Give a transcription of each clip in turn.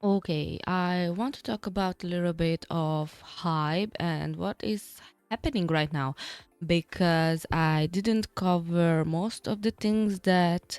Okay, I want to talk about a little bit of hype and what is happening right now because I didn't cover most of the things that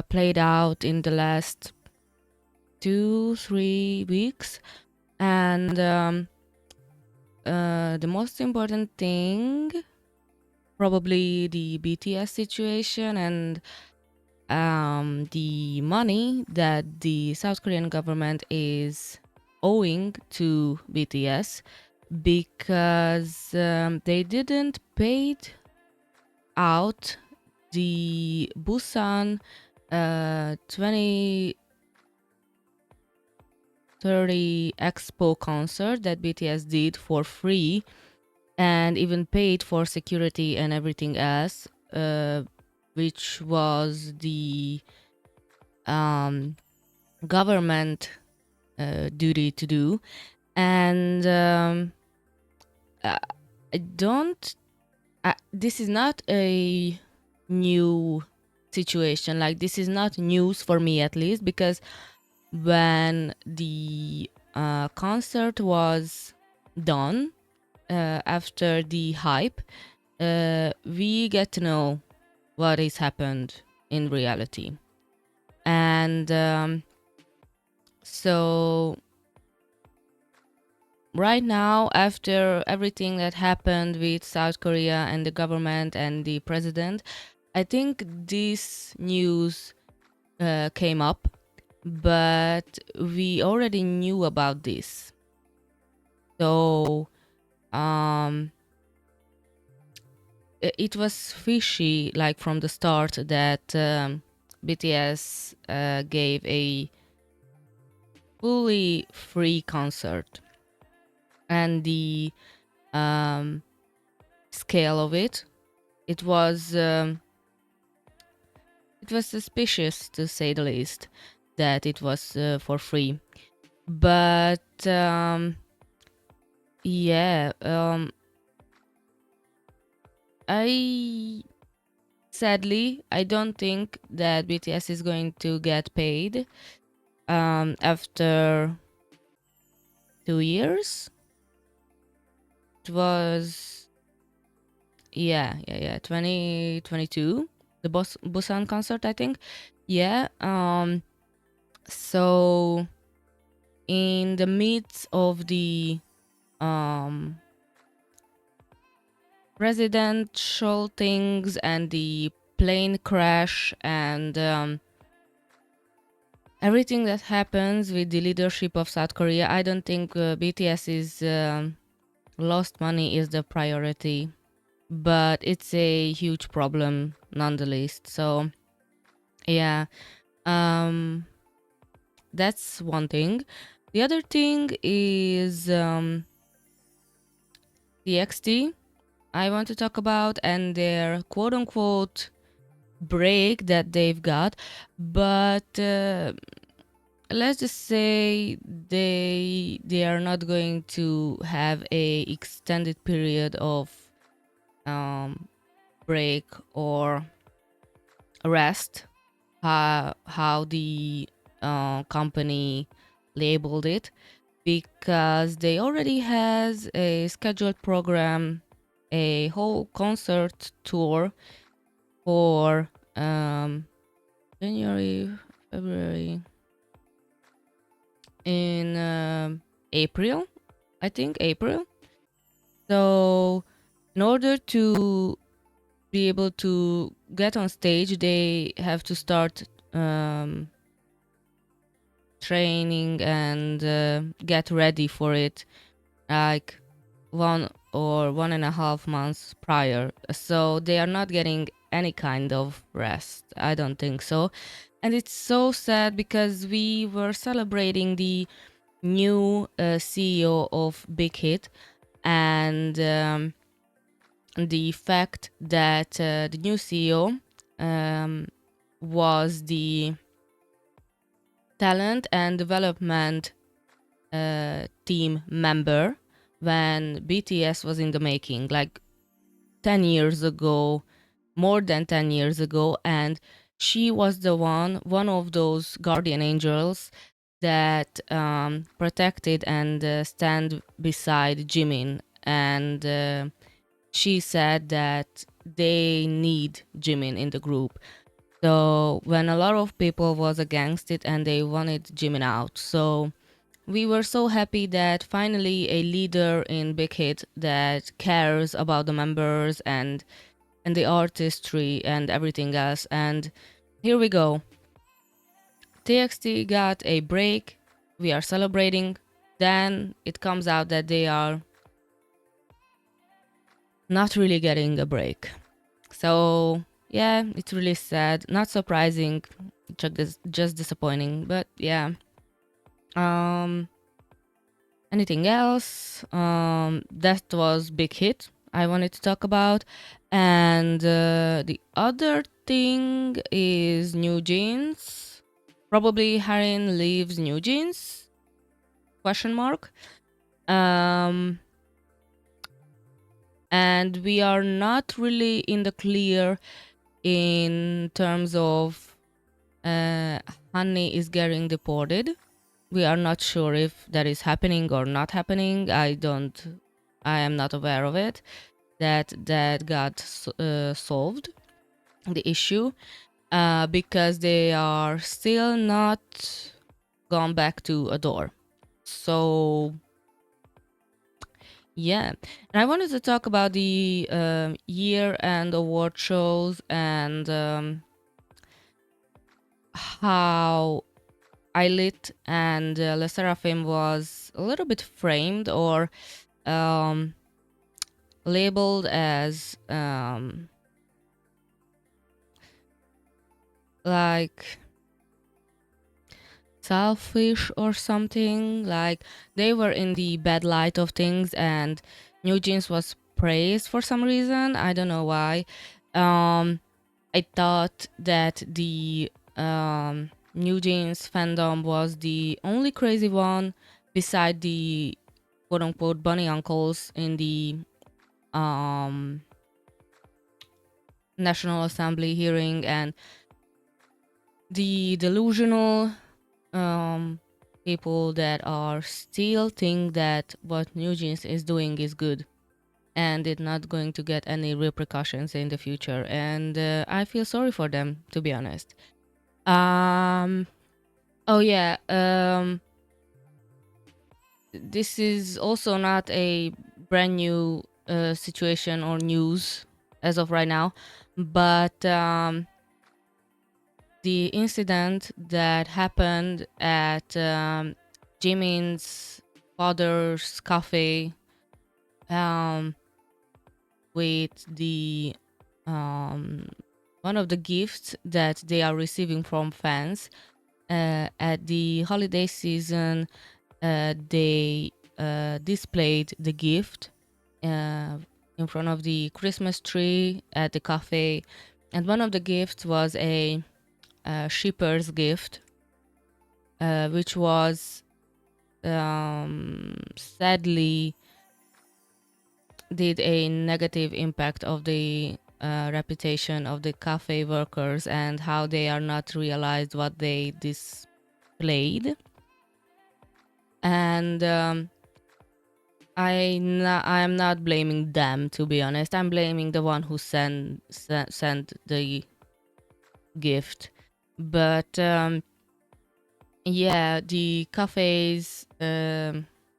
played out in the last 2, 3 weeks. And the most important thing, probably the BTS situation and the money that the South Korean government is owing to BTS because they didn't pay out the Busan 2030 Expo concert that BTS did for free and even paid for security and everything else, which was the um, government duty to do. And I I don't, this is not a new situation. Like, this is not news for me, at least, because when the concert was done, after the hype, we get to know what has happened in reality. And so right now, after everything that happened with South Korea and the government and the president, I think this news came up, but we already knew about this. So um, it was fishy, like from the start, that BTS gave a fully free concert, and the um, scale of it, it was suspicious, to say the least, that it was for free. But yeah, I sadly I don't think that BTS is going to get paid after 2 years. It was 2022, the Busan concert, I think. Yeah. So in the midst of the um presidential things and the plane crash and everything that happens with the leadership of South Korea, I don't think BTS is lost money is the priority, but it's a huge problem nonetheless. So yeah, um, that's one thing. The other thing is TXT. I want to talk about and their quote unquote break that they've got, but let's just say they are not going to have a extended period of break or rest, how the company labeled it, because they already has a scheduled program, a whole concert tour for January, February, in April, I think April. So in order to be able to get on stage, they have to start training and get ready for it, like 1 or 1.5 months prior. So they are not getting any kind of rest. I don't think so. And it's so sad because we were celebrating the new CEO of Big Hit, and the fact that the new CEO was the talent and development team member when BTS was in the making, like 10 years ago, more than 10 years ago. And she was one of those guardian angels that protected and stand beside Jimin, and she said that they need Jimin in the group. So when a lot of people was against it and they wanted Jimin out, so we were so happy that finally a leader in Big Hit that cares about the members and the artistry and everything else. And here we go. TXT got a break. We are celebrating. Then it comes out that they are not really getting a break. So yeah, it's really sad. Not surprising. Just disappointing. But yeah. Anything else? That was Big Hit I wanted to talk about. And the other thing is New Jeans. Probably Harin leaves New Jeans? Question mark. And we are not really in the clear in terms of Honey is getting deported. We are not sure if that is happening or not happening. I am not aware of it. That got solved, the issue, because they are still not gone back to Adore. So yeah, and I wanted to talk about the year-end award shows and how Ailit and Le Seraphim was a little bit framed or labeled as like selfish or something. Like they were in the bad light of things, and New Jeans was praised for some reason. I don't know why. I thought that the New Jeans fandom was the only crazy one beside the quote unquote bunny uncles in the National Assembly hearing, and the delusional people that are still think that what New Jeans is doing is good and it's not going to get any repercussions in the future. And I feel sorry for them, to be honest. Oh yeah, this is also not a brand new situation or news as of right now, but the incident that happened at Jimin's father's cafe with the one of the gifts that they are receiving from fans at the holiday season. They displayed the gift in front of the Christmas tree at the cafe, and one of the gifts was a shipper's gift, which was sadly did a negative impact of the reputation of the cafe workers and how they are not realized what they displayed. And I am not blaming them, to be honest. I'm blaming the one who sent the gift. But yeah, the cafes,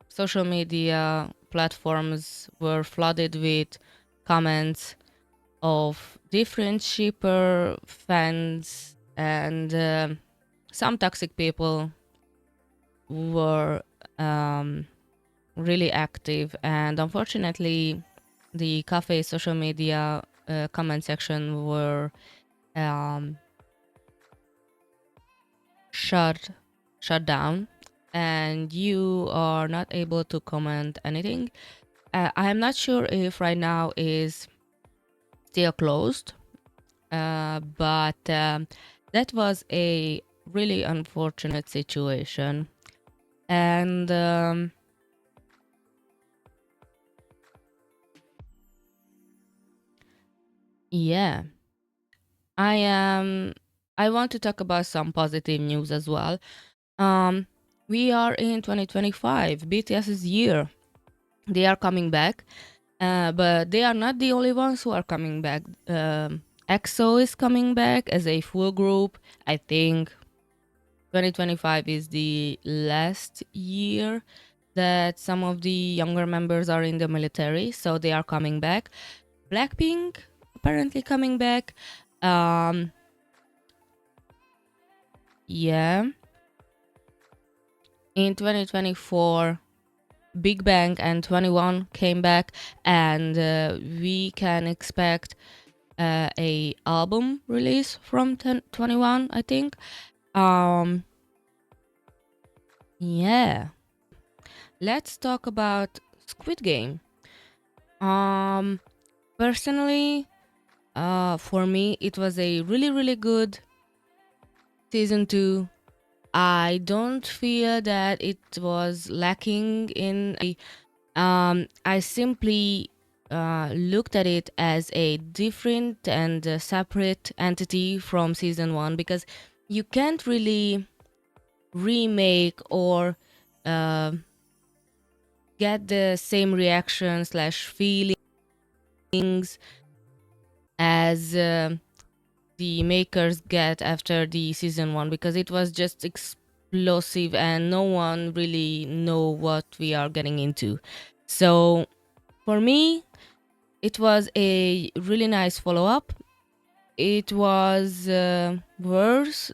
social media platforms were flooded with comments of different shipper fans, and some toxic people were really active. And unfortunately, the cafe social media comment section were shut down, and you are not able to comment anything. I am not sure if right now is still closed, but that was a really unfortunate situation. And yeah, I want to talk about some positive news as well. we are in 2025, BTS's year. They are coming back, but they are not the only ones who are coming back. EXO is coming back as a full group. I think 2025 is the last year that some of the younger members are in the military, so they are coming back. Blackpink apparently coming back. Yeah. In 2024, Big Bang and 21 came back, and we can expect a album release from 21, I think. Yeah. Let's talk about Squid Game. Personally, for me, it was a really, really good season 2. I don't feel that it was lacking in. I simply looked at it as a different and separate entity from season 1, because you can't really remake or get the same reaction slash feelings as the makers get after the season 1, because it was just explosive and no one really know what we are getting into. So for me, it was a really nice follow-up. It was worth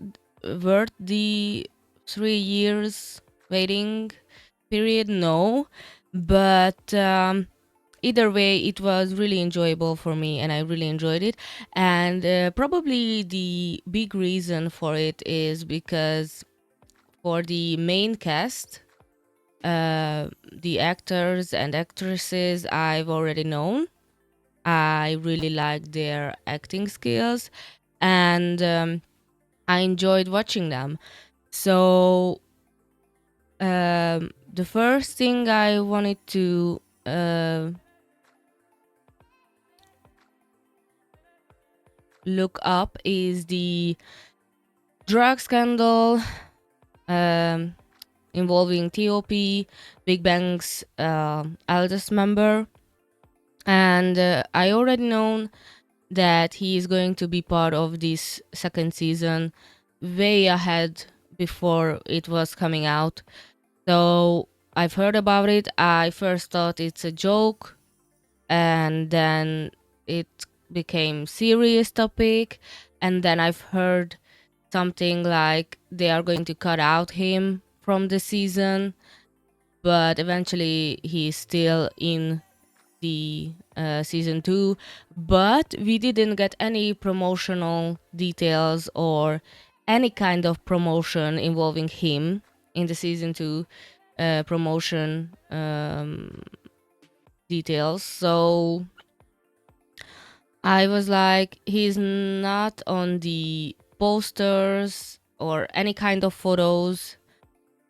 the 3 years waiting period, no, but either way, it was really enjoyable for me and I really enjoyed it. And probably the big reason for it is because for the main cast, the actors and actresses I've already known. I really liked their acting skills, and I enjoyed watching them. So the first thing I wanted to look up is the drug scandal involving T.O.P., Big Bang's eldest member. And I already known that he is going to be part of this second season way ahead before it was coming out. So I've heard about it. I first thought it's a joke, and then it became serious topic, and then I've heard something like they are going to cut out him from the season, but eventually he's still in the season 2. But we didn't get any promotional details or any kind of promotion involving him in the season 2 promotion details. So I was like, he's not on the posters or any kind of photos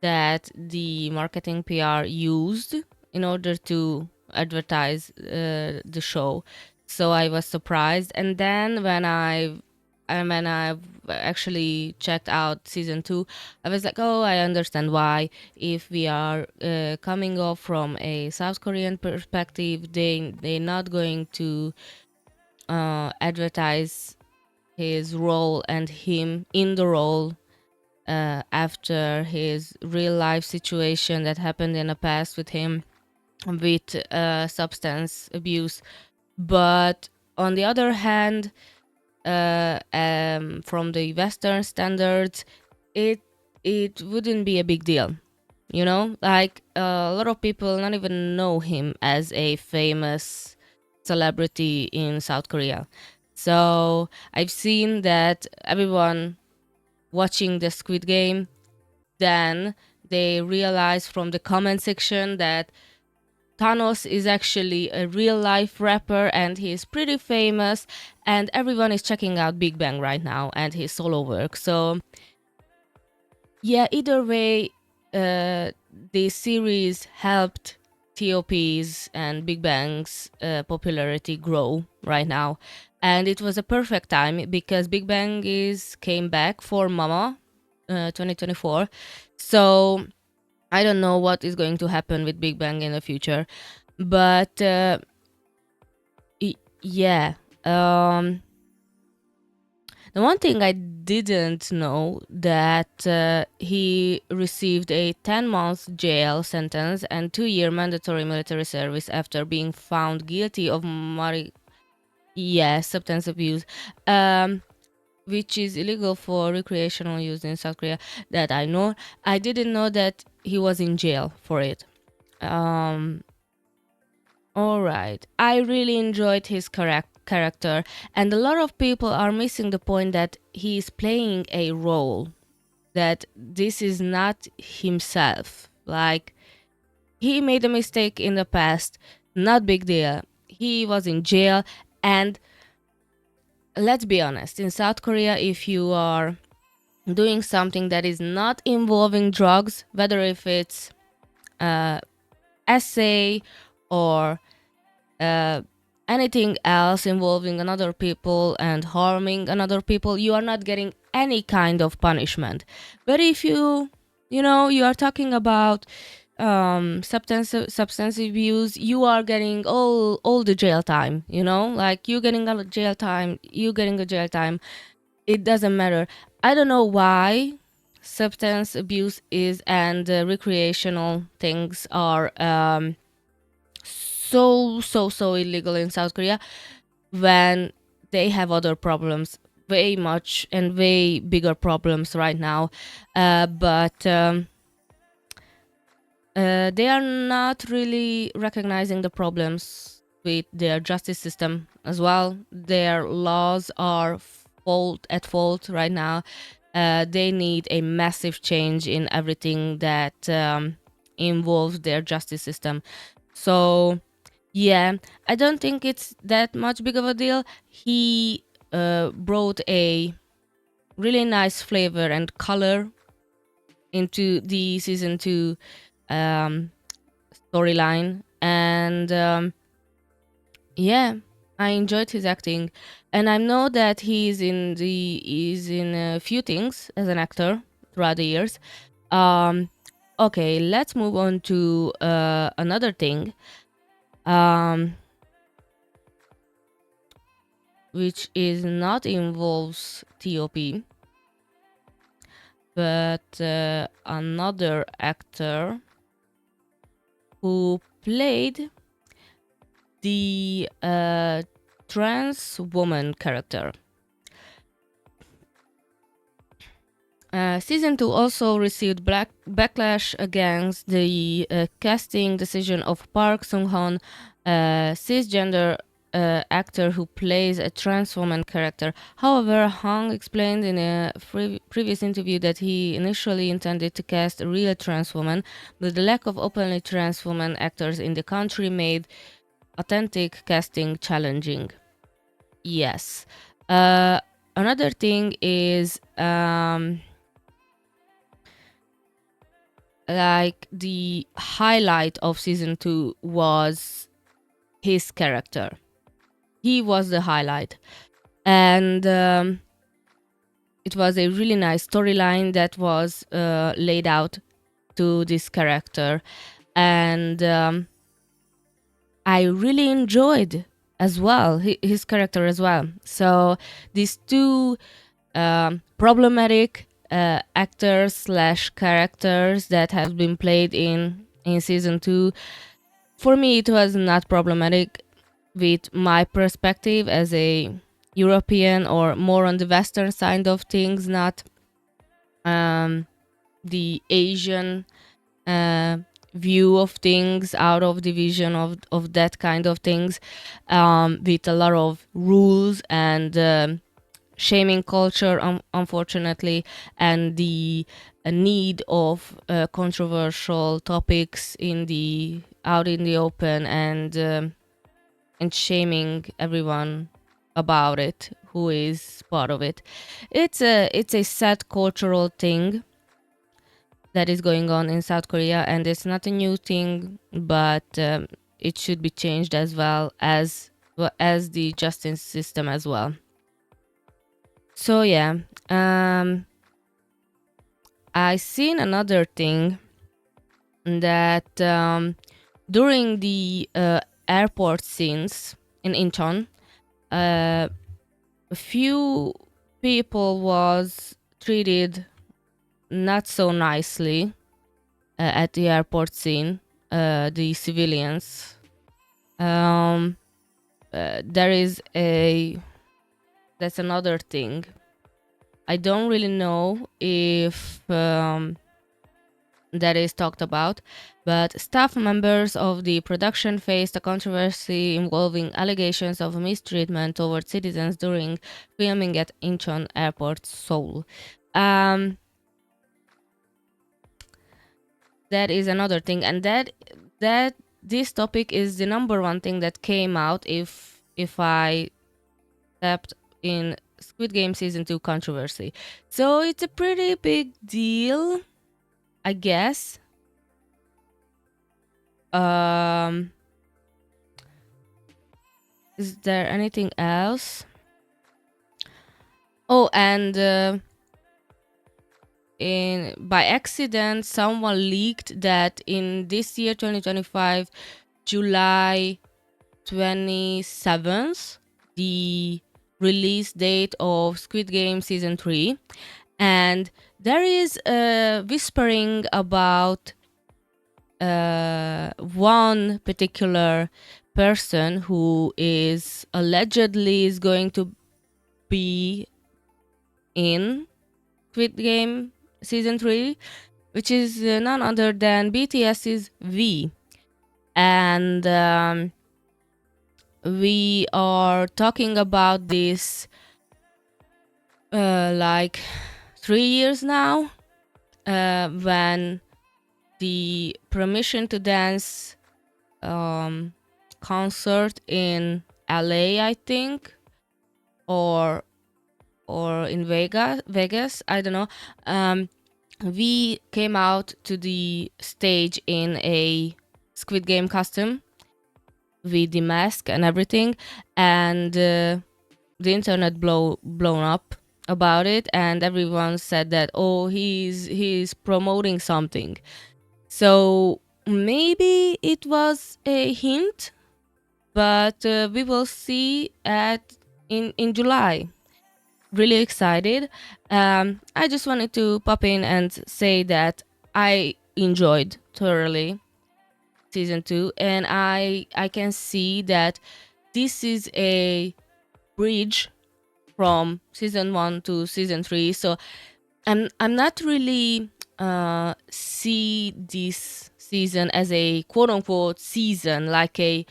that the marketing PR used in order to advertise the show. So I was surprised. And then when I actually checked out season 2, I was like, oh, I understand why. If we are coming off from a South Korean perspective, they're not going to advertise his role and him in the role after his real life situation that happened in the past with him with substance abuse. But on the other hand, from the Western standards, it wouldn't be a big deal. You know, like a lot of people not even know him as a famous celebrity in South Korea. So I've seen that everyone watching the Squid Game, then they realize from the comment section that Thanos is actually a real life rapper and he's pretty famous, and everyone is checking out Big Bang right now and his solo work. So yeah, either way, the series helped TOP's and Big Bang's popularity grow right now. And it was a perfect time because Big Bang came back for Mama 2024. So I don't know what is going to happen with Big Bang in the future, but yeah. The one thing I didn't know that he received a 10-month jail sentence and 2-year mandatory military service after being found guilty of substance abuse, which is illegal for recreational use in South Korea. That I know. I didn't know that he was in jail for it. All right. I really enjoyed his character, and a lot of people are missing the point that he is playing a role, that this is not himself. Like, he made a mistake in the past, not big deal. He was in jail, and let's be honest, in South Korea, if you are doing something that is not involving drugs, whether if it's essay or anything else involving another people and harming another people, you are not getting any kind of punishment. But if you are talking about substance abuse, you are getting all the jail time. Like, you getting a jail time, it doesn't matter. I don't know why substance abuse is and recreational things are so illegal in South Korea, when they have other problems, way much and way bigger problems right now. But they are not really recognizing the problems with their justice system as well. Their laws are at fault right now. They need a massive change in everything that involves their justice system. So yeah, I don't think it's that much big of a deal. He brought a really nice flavor and color into the season 2 storyline, and yeah, I enjoyed his acting, and I know that he's in a few things as an actor throughout the years. Okay, let's move on to another thing. Which is not involves TOP, but another actor who played the trans woman character. Season 2 also received backlash against the casting decision of Park Sung-hoon, cisgender actor who plays a trans woman character. However, Hong explained in a previous interview that he initially intended to cast a real trans woman, but the lack of openly trans woman actors in the country made authentic casting challenging. Yes. Another thing is like, the highlight of season 2 was his character. He was the highlight, and it was a really nice storyline that was laid out to this character, and I really enjoyed as well his character as well. So these two problematic actors / characters that have been played in season 2, for me it was not problematic with my perspective as a European, or more on the Western side of things, not the Asian view of things, out of the vision of that kind of things, with a lot of rules and shaming culture, unfortunately, and the need of controversial topics out in the open, and shaming everyone about it who is part of it. It's a sad cultural thing that is going on in South Korea, and it's not a new thing, but it should be changed as well as the justice system as well. So yeah, I seen another thing that during the airport scenes in Incheon, a few people was treated not so nicely at the airport scene, the civilians. There is that's another thing. I don't really know if that is talked about, but staff members of the production faced a controversy involving allegations of mistreatment towards citizens during filming at Incheon Airport, Seoul. That is another thing, and that this topic is the number one thing that came out if I stepped in Squid Game Season 2 controversy. So it's a pretty big deal, I guess. Is there anything else? Oh, and by accident, someone leaked that in this year, 2025, July 27th, the release date of Squid Game Season 3. And there is a whispering about one particular person who is allegedly is going to be in Squid Game Season 3, which is none other than BTS's V. And we are talking about this like 3 years now, when the Permission to Dance concert in LA, I think, or in Vegas, I don't know. We came out to the stage in a Squid Game costume with the mask and everything, and the internet blown up about it, and everyone said that, oh, he's promoting something. So maybe it was a hint, but we will see in July. Really excited. I just wanted to pop in and say that I enjoyed thoroughly Season 2, and I can see that this is a bridge from Season 1 to Season 3. So I'm not really see this season as a quote-unquote season, like a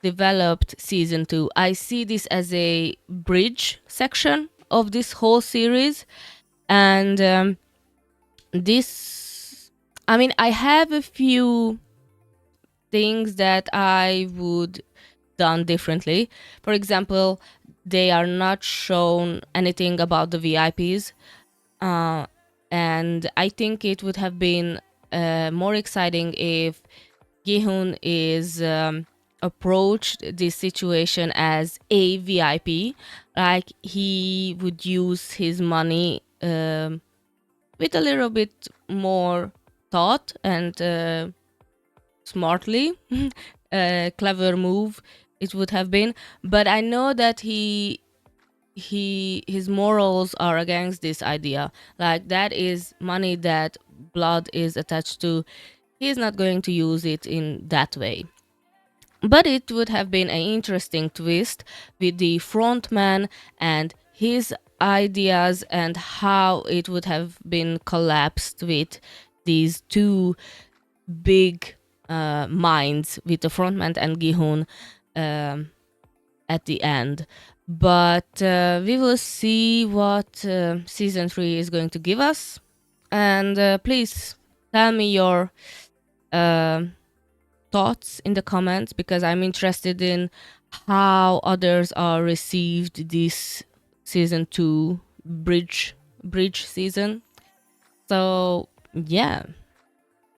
developed Season 2. I see this as a bridge section of this whole series. And this, I mean, I have a few things that I would done differently. For example, they are not shown anything about the VIPs, and I think it would have been more exciting if Gi-hun is approached this situation as a VIP, like he would use his money with a little bit more thought and smartly. A clever move it would have been, but I know that his morals are against this idea. Like, that is money that blood is attached to. He's not going to use it in that way. But it would have been an interesting twist with the frontman and his ideas, and how it would have been collapsed with these two big minds, with the frontman and Gi-hun at the end. But we will see what Season 3 is going to give us. And please tell me your thoughts in the comments, because I'm interested in how others are received this Season 2 bridge season. So yeah.